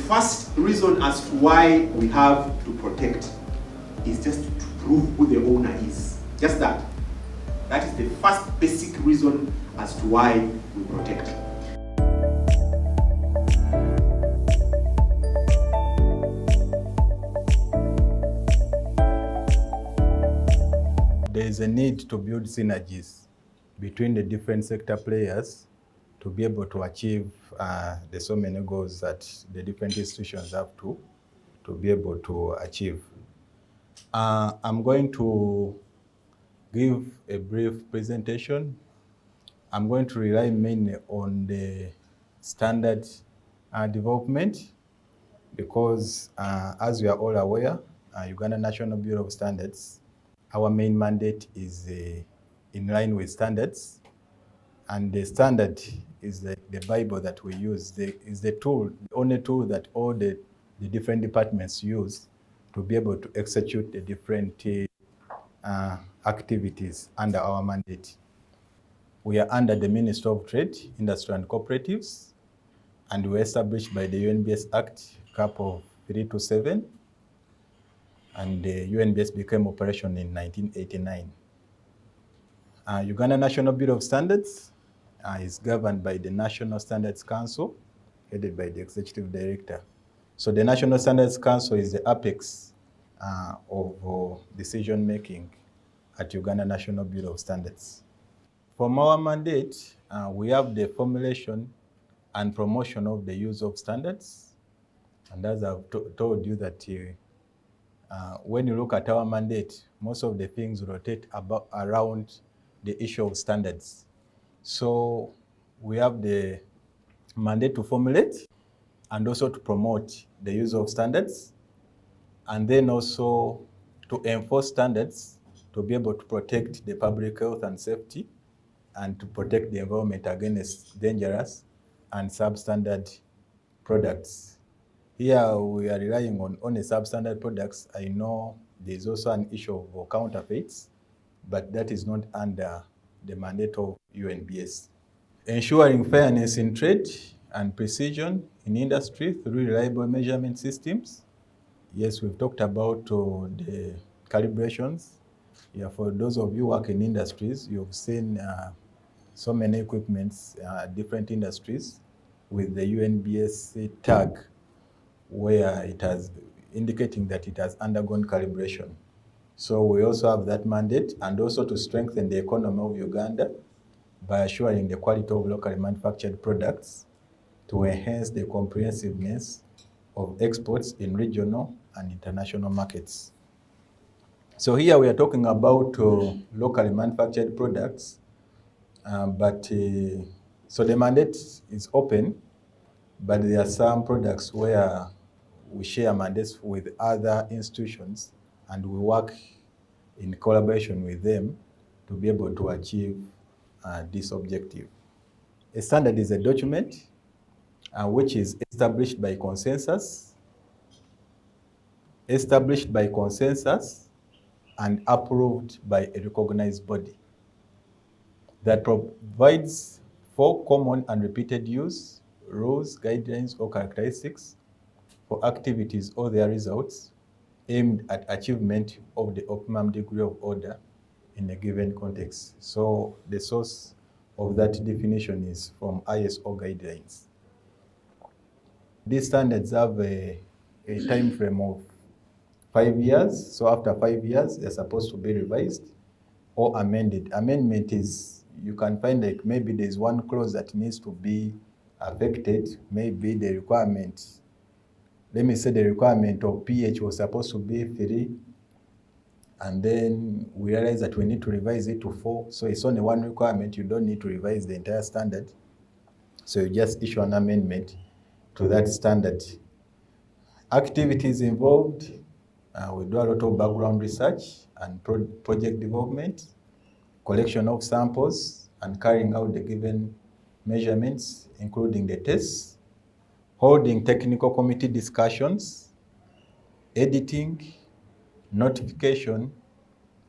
first reason as to why we have to protect is just to prove who the owner is. Just that. That is the first basic reason as to why we protect. There is a need to build synergies between the different sector players to be able to achieve the so many goals that the different institutions have to be able to achieve. I'm going to give a brief presentation. I'm going to rely mainly on the standard development because as we are all aware, Uganda National Bureau of Standards, our main mandate is in line with standards, and the standard is the Bible that we use. Is the tool, the only tool that all the different departments use to be able to execute the different activities under our mandate. We are under the Ministry of Trade, Industry and Cooperatives, and we were established by the UNBS Act, Cap of 327, and the UNBS became operational in 1989. Uganda National Bureau of Standards is governed by the National Standards Council, headed by the Executive Director. So the National Standards Council is the apex of decision-making at Uganda National Bureau of Standards. From our mandate, we have the formulation and promotion of the use of standards. And as I've told you that when you look at our mandate, most of the things rotate around the issue of standards. So we have the mandate to formulate and also to promote the use of standards, and then also to enforce standards to be able to protect the public health and safety and to protect the environment against dangerous and substandard products. Here we are relying on only substandard products. I know there's also an issue of counterfeits, but that is not under the mandate of UNBS. Ensuring fairness in trade and precision in industry through reliable measurement systems. Yes, we've talked about the calibrations. Yeah, for those of you who work in industries, you've seen so many equipments, different industries with the UNBS tag where it has indicating that it has undergone calibration. So we also have that mandate, and also to strengthen the economy of Uganda by assuring the quality of locally manufactured products to enhance the comprehensiveness of exports in regional and international markets. So here we are talking about locally manufactured products, so the mandate is open, but there are some products where we share mandates with other institutions and we work in collaboration with them to be able to achieve this objective. A standard is a document which is established by consensus and approved by a recognized body that provides for common and repeated use, rules, guidelines, or characteristics for activities or their results aimed at achievement of the optimum degree of order in a given context. So the source of that definition is from ISO guidelines. These standards have a time frame of 5 years. So after 5 years, they're supposed to be revised or amended. Amendment is, you can find like maybe there's one clause that needs to be affected. Maybe the requirement, let me say the requirement of pH was supposed to be 3, and then we realize that we need to revise it to 4. So it's only one requirement. You don't need to revise the entire standard. So you just issue an amendment to that standard. Activities involved, we do a lot of background research and project development, collection of samples, and carrying out the given measurements, including the tests, holding technical committee discussions, editing, notification,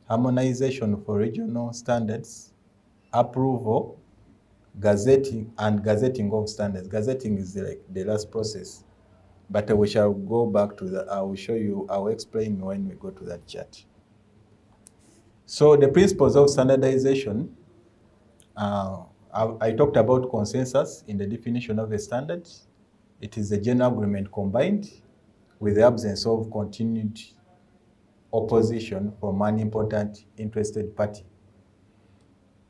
harmonization for regional standards, approval, gazetting, and gazetting of standards. Gazetting is like the last process But we shall go back to the, I will show you, I will explain when we go to that chart. So the principles of standardization, I talked about consensus in the definition of a standard. It is a general agreement combined with the absence of continued opposition from an important interested party.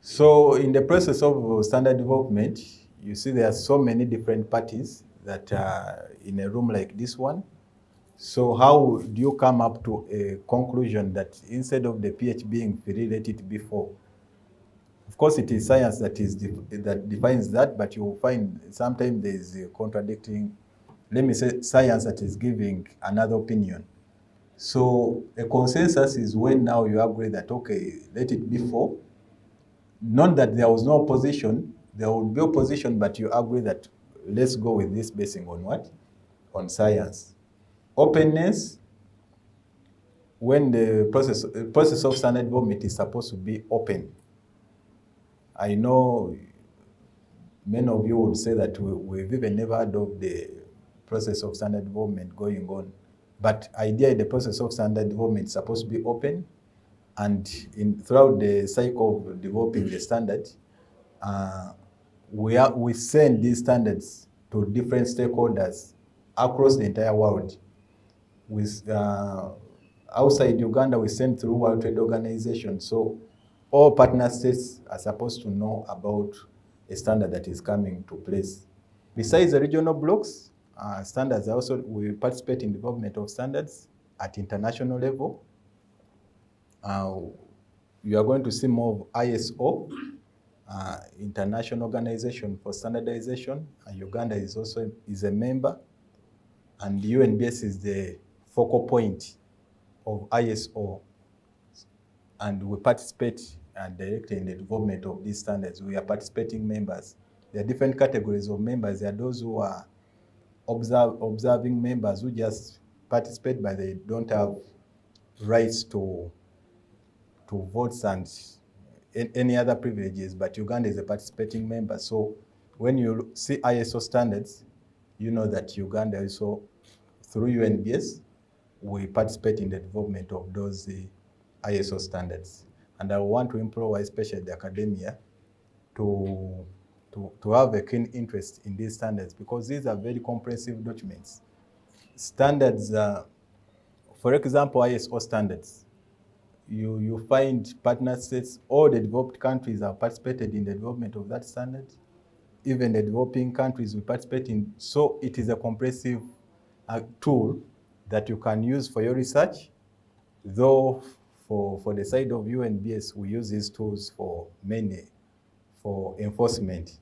So in the process of standard development, you see there are so many different parties that are in a room like this one. So how do you come up to a conclusion that instead of the pH being 3, let it be 4? Of course, it is science that defines that, but you will find sometimes there is a contradicting, let me say, science that is giving another opinion. So a consensus is when now you agree that, okay, let it be 4. Not that there was no opposition, there would be opposition, but you agree that let's go with this basing on what? On science. Openness, when the process of standard development is supposed to be open. I know many of you would say that we've even never heard of the process of standard development going on. But ideally, the process of standard development is supposed to be open, and throughout the cycle of developing the standard, we send these standards to different stakeholders across the entire world. With outside Uganda, we send through World Trade Organization. So all partner states are supposed to know about a standard that is coming to place. Besides the regional blocks, standards also, we participate in development of standards at international level. You are going to see more of ISO, International Organization for Standardization, and Uganda is also a member, and UNBS is the focal point of ISO, and we participate directly in the development of these standards. We are participating members. There are different categories of members. There are those who are observing members who just participate, but they don't have rights to votes and any other privileges, but Uganda is a participating member. So when you see ISO standards, you know that Uganda also, through UNBS, we participate in the development of those ISO standards. And I want to implore especially the academia to have a keen interest in these standards, because these are very comprehensive documents. Standards, for example, ISO standards, you find partner states, all the developed countries have participated in the development of that standard. Even the developing countries we participate in. So it is a comprehensive tool that you can use for your research, though for the side of UNBS, we use these tools for enforcement.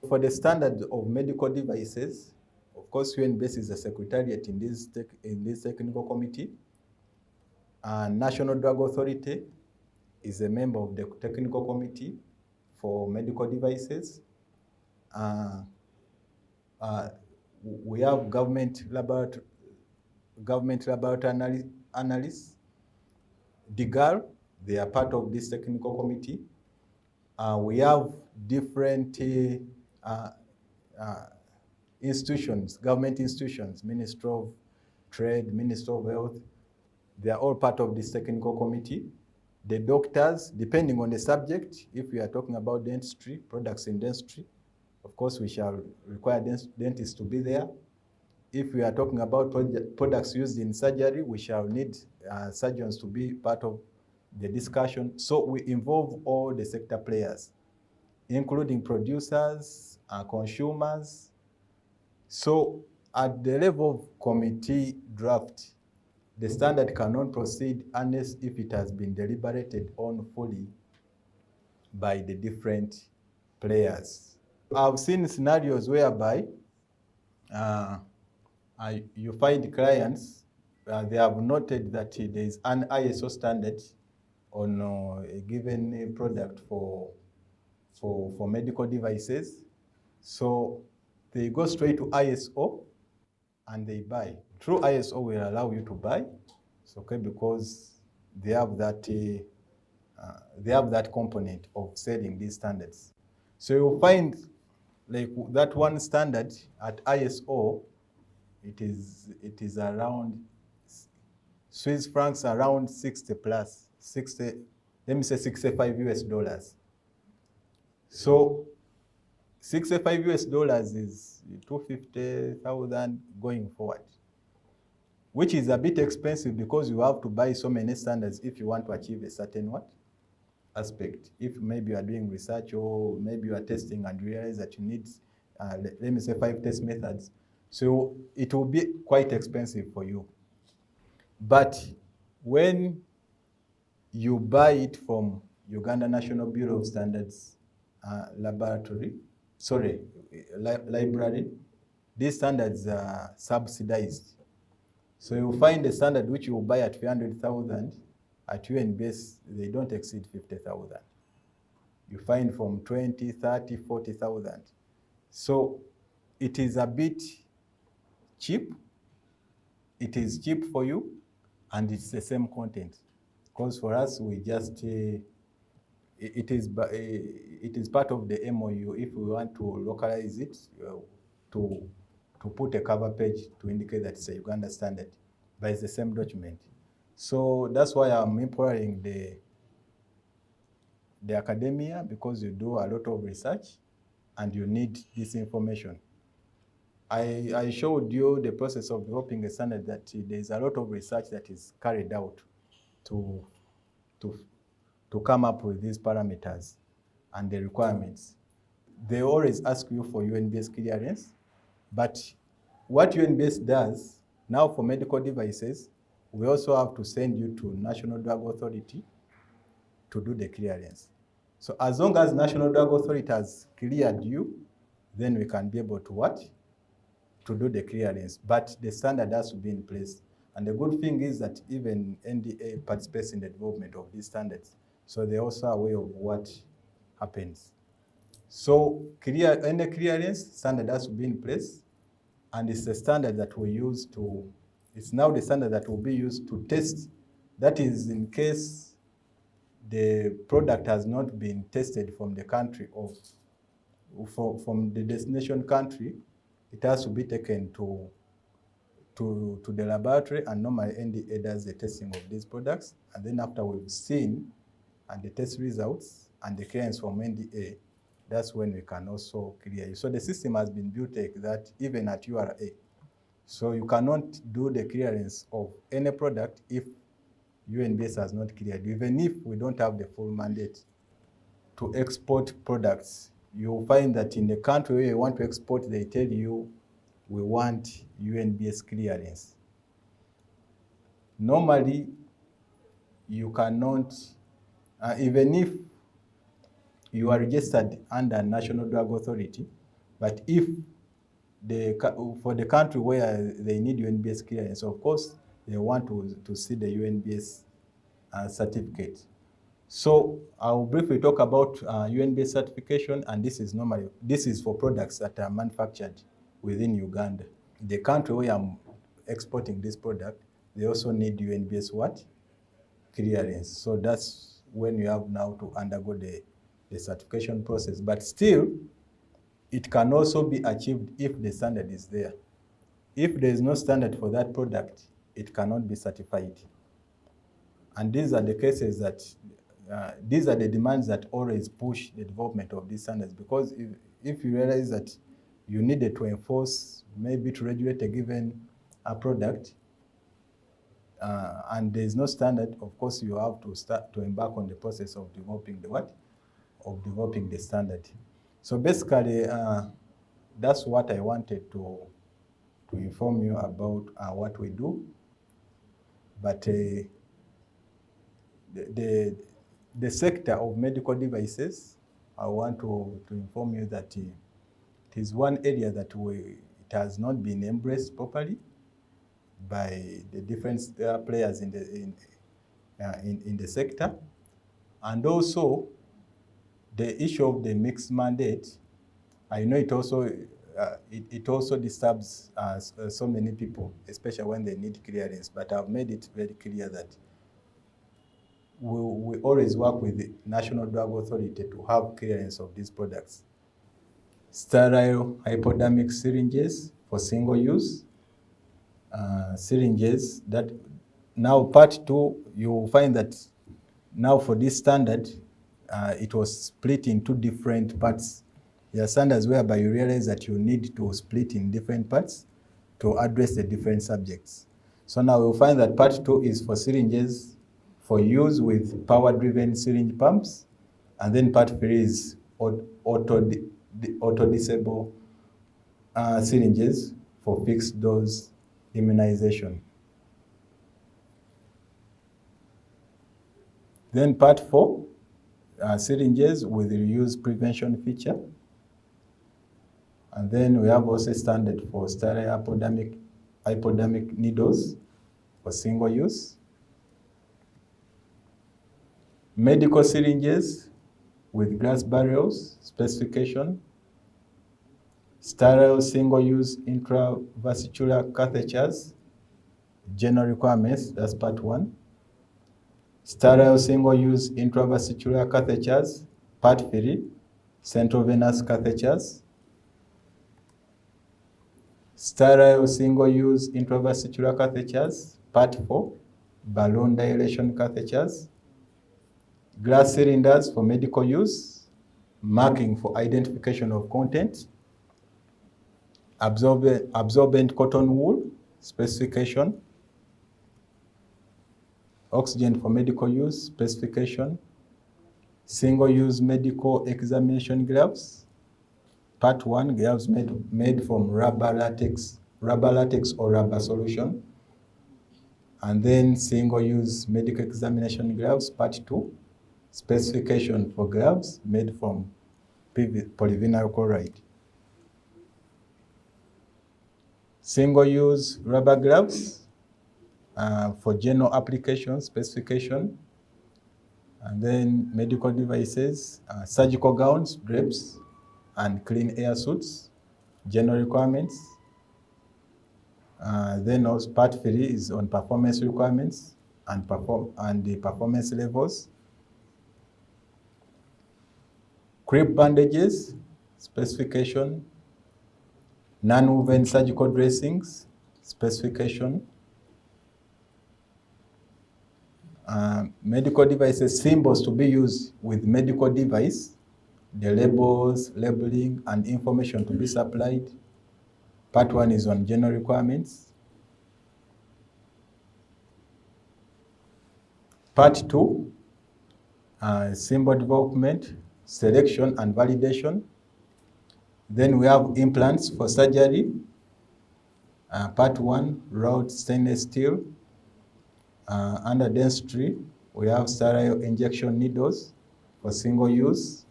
For the standard of medical devices, of course, UNBS is a secretariat in this technical committee. National Drug Authority is a member of the technical committee for medical devices. We have government laboratory analysts, DIGAL, they are part of this technical committee. We have different institutions, government institutions, Ministry of Trade, Ministry of Health, they are all part of this technical committee. The doctors, depending on the subject, if we are talking about dentistry, products in dentistry, of course we shall require dentists to be there. If we are talking about products used in surgery, we shall need surgeons to be part of the discussion. So we involve all the sector players, including producers, consumers. So at the level of committee draft, the standard cannot proceed unless if it has been deliberated on fully by the different players. I've seen scenarios whereby you find clients, they have noted that there is an ISO standard on a given product for medical devices. So they go straight to ISO and they buy. Through ISO will allow you to buy, okay, because they have that component of selling these standards. So you'll find like that one standard at ISO it is around Swiss francs around 60 plus, 60, let me say $65. So 65 US dollars is 250,000 going forward, which is a bit expensive because you have to buy so many standards if you want to achieve a certain aspect. If maybe you are doing research or maybe you are testing and realize that you need, let me say 5 test methods. So it will be quite expensive for you. But when you buy it from Uganda National Bureau of Standards library, these standards are subsidized. So you'll find a standard which you will buy at 300,000 at UNBS, they don't exceed 50,000. You find from 20, 30, 40,000. So it is a bit cheap. It is cheap for you, and it's the same content. Because for us, we just, it is part of the MOU if we want to localize it, to put a cover page to indicate that it's a Uganda standard, but it's the same document. So that's why I'm employing the academia, because you do a lot of research and you need this information. I showed you the process of developing a standard, that there's a lot of research that is carried out to come up with these parameters and the requirements. They always ask you for UNBS clearance, but what UNBS does now for medical devices, we also have to send you to National Drug Authority to do the clearance. So as long as National Drug Authority has cleared you, then we can be able to to do the clearance, but the standard has to be in place. And the good thing is that even NDA participates in the development of these standards, so they're also aware of what happens. So any clearance standard has to be in place, and it's the standard that we use it's now the standard that will be used to test. That is in case the product has not been tested from the country from the destination country, it has to be taken to the laboratory, and normally NDA does the testing of these products, and then after we've seen and the test results and the clearance from NDA, that's when we can also clear you. So the system has been built like that, even at URA. So you cannot do the clearance of any product if UNBS has not cleared you, even if we don't have the full mandate to export products. You'll find that in the country where you want to export, they tell you, we want UNBS clearance. Normally, you cannot, even if you are registered under National Drug Authority, but if for the country where they need UNBS clearance, of course, they want to see the UNBS certificate. So I'll briefly talk about UNBS certification, and this is for products that are manufactured within Uganda. The country where I'm exporting this product, they also need UNBS clearance. So that's when you have now to undergo the certification process. But still, it can also be achieved if the standard is there. If there is no standard for that product, it cannot be certified. And these are the cases that, these are the demands that always push the development of these standards, because if you realize that you needed to enforce, maybe to regulate a given product, and there is no standard, of course you have to start to embark on the process of developing the standard. So basically, that's what I wanted to inform you about what we do. But the sector of medical devices, I want to inform you that it is one area that it has not been embraced properly by the different players in the sector. And also, the issue of the mixed mandate, I know it also disturbs so many people, especially when they need clearance, but I've made it very clear that we always work with the National Drug Authority to have clearance of these products. Sterile hypodermic syringes for single use, syringes. That now part 2, you will find that now for this standard, it was split in 2 different parts. There are standards whereby you realize that you need to split in different parts to address the different subjects. So now we'll find that part 2 is for syringes for use with power-driven syringe pumps, and then part 3 is auto-disable syringes for fixed dose immunization. Then part 4, syringes with reuse prevention feature. And then we have also standard for sterile hypodermic needles for single use. Medical syringes with glass barrels specification. Sterile single-use intravascular catheters, general requirements, that's part 1. Sterile single-use intravascular catheters, part 3, central venous catheters. Sterile single-use intravascular catheters, part 4, balloon dilation catheters. Glass cylinders for medical use, marking for identification of content. Absorbent cotton wool specification. Oxygen for medical use specification. Single-use medical examination gloves. Part 1, gloves made from rubber latex or rubber solution. And then single-use medical examination gloves, part 2, specification for gloves made from polyvinyl chloride. Single-use rubber gloves for general application specification. And then medical devices, surgical gowns, drapes, and clean air suits, general requirements. Then also part 3 is on performance requirements and the performance levels. Crepe bandages, specification. Non-woven surgical dressings, specification. Medical devices, symbols to be used with medical device, the labels, labeling, and information to be supplied. Part 1 is on general requirements. Part 2, symbol development, selection, and validation. Then we have implants for surgery. Part 1, wrought stainless steel. Under dentistry, we have sterile injection needles for single use.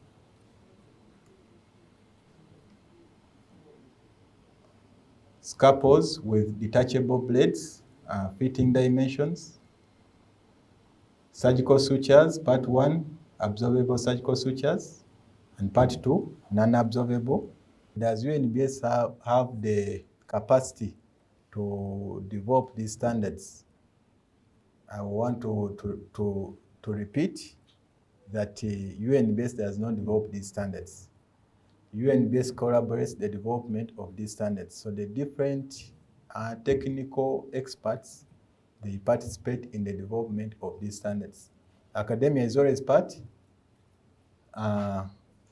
Scalpels with detachable blades, fitting dimensions. Surgical sutures, part 1, absorbable surgical sutures, and part 2, non-absorbable. Does UNBS have the capacity to develop these standards? I want to repeat that UNBS does not develop these standards. UNBS collaborates the development of these standards. So the different technical experts, they participate in the development of these standards. Academia is always part.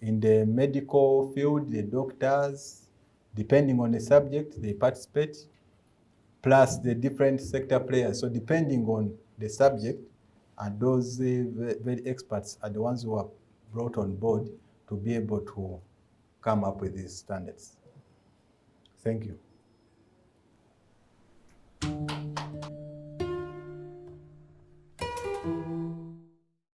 In the medical field, the doctors, depending on the subject, they participate, plus the different sector players. So depending on the subject, and those very experts are the ones who are brought on board to be able to come up with these standards. Thank you.